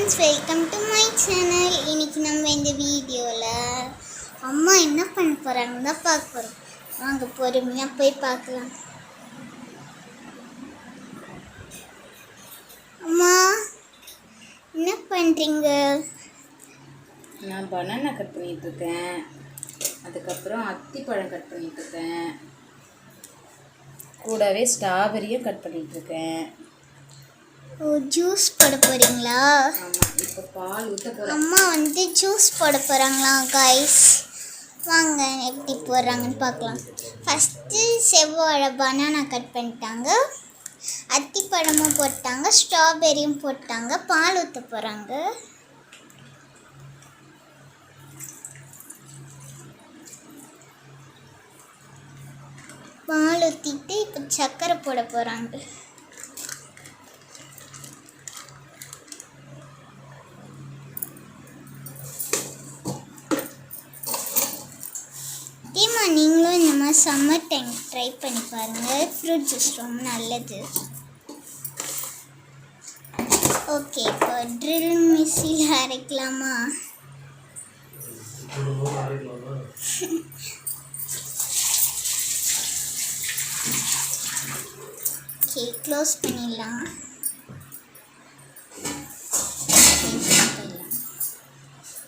Friends, welcome to my channel. இன்னைக்கு நம்ம இந்த வீடியோவில் அம்மா என்ன பண்ண போகிறாங்கன்னு தான் பார்க்க போகிறோம். வாங்க பொறுமையாக போய் பார்க்கலாம். அம்மா என்ன பண்ணுறீங்க? நான் பனானா கட் பண்ணிகிட்ருக்கேன். அதுக்கப்புறம் அத்திப்பழம் கட் பண்ணிகிட்ருக்கேன். கூடவே ஸ்ட்ராபெரியும் கட் பண்ணிகிட்ருக்கேன். ஓ, ஜூஸ் போட போகிறீங்களா? ஆமாம், இப்போ பால் ஊற்ற போகிறேன். அம்மா ஜூஸ் போட போகிறாங்களா கைஸ்? வாங்க எப்படி போடுறாங்கன்னு பார்க்கலாம். ஃபஸ்ட்டு செவ்வாழை பனானா கட் பண்ணிட்டாங்க, அத்திப்பழமும் போட்டாங்க, ஸ்ட்ராபெரியும் போட்டாங்க, பால் ஊற்ற போகிறாங்க. பால் ஊற்றிட்டு இப்போ சர்க்கரை போட போகிறாங்க. நீங்களும் இந்த மாதிரி சம்மர் டைம் ட்ரை பண்ணி பாருங்கள். ஃப்ரூட் ஜூஸ் ரொம்ப நல்லது. ஓகே, இப்போ ட்ரில் மிக்ஸியில் அரைக்கலாமா? ஓகே, க்ளோஸ் பண்ணிடலாம்.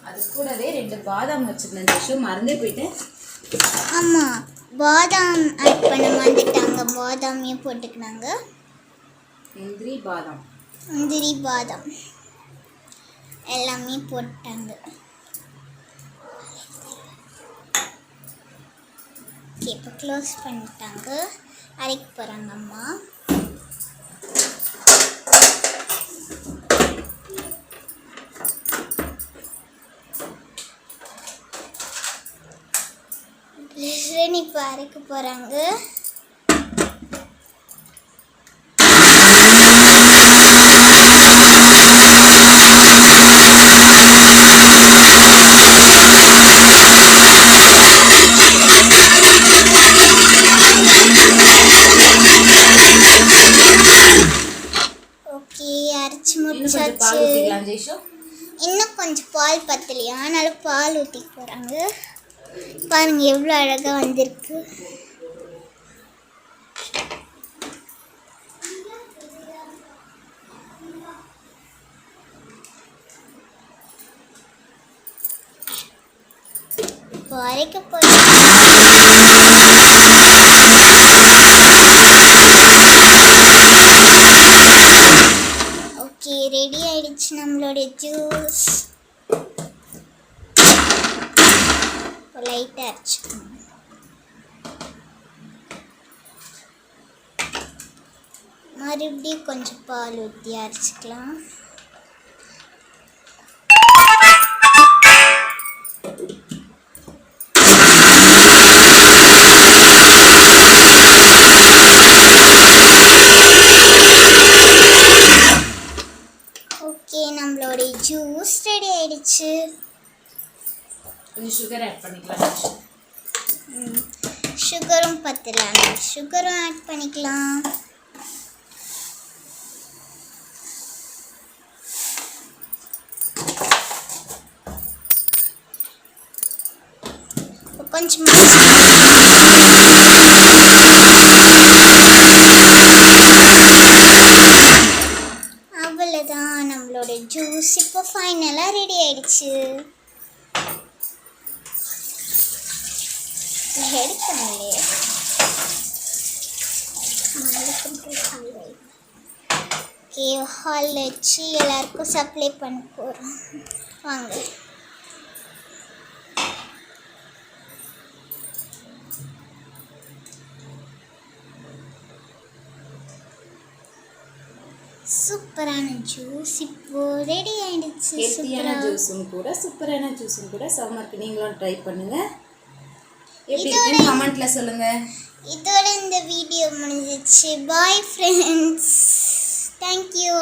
அது கூடவே 2 பாதாம் வச்சுருந்தேன் டிஷ்ஷு, மறந்தே போயிட்டேன். ஆமாம், பாதாம் ஆட் பண்ண வந்துட்டாங்க. பாதாமையும் போட்டுக்கினாங்க. முந்திரி பாதாம் எல்லாமே போட்டாங்க. ஓகே, இப்போ க்ளோஸ் பண்ணிட்டாங்க. அரைக்க போகிறாங்க அம்மா. இப்போ அரைக்க போகிறாங்க. ஓகே, அரைச்சி முடிச்சாச்சு. இன்னும் கொஞ்சம் பால் பத்தலையா, அதனால பால் ஊற்றி போகிறாங்க. பாருங்க எவ்வளோ அழகாக வந்திருக்கு. இப்போ அரைக்க போகிறேன். ஓகே, ரெடி ஆயிடுச்சு நம்மளோட ஜூஸ். லைட்டாக அரைச்சிக்கணும். மறுபடியும் கொஞ்சம் பால் ஊற்றி அரைச்சிக்கலாம். ஓகே, நம்மளோட ஜூஸ் ரெடி ஆயிடுச்சு. கொஞ்சம் சுகர் ஆட் பண்ணிக்கலாம். சுகரும் பத்தலாம், சுகரும் ஆட் பண்ணிக்கலாம். கொஞ்சம் அவ்வளோதான், நம்மளோட ஜூஸ் இப்போ ஃபைனலாக ரெடி ஆயிடுச்சு. எடுக்கணும்லே ஓகே, ஹாலில் வச்சு எல்லாருக்கும் சப்ளை பண்ண போகிறோம். வாங்க. சூப்பரான ஜூஸ் இப்போ ரெடி ஆயிடுச்சு. ஹெல்த்தியான ஜூஸும் கூட, சூப்பரான ஜூஸும் கூட. சம்மருக்கு நீங்களும் ட்ரை பண்ணுங்கள். எப்படி இருக்குன்னு கமெண்ட்ல சொல்லுங்க. இதோட இந்த வீடியோ முடிஞ்சிச்சு. Bye friends, thank you.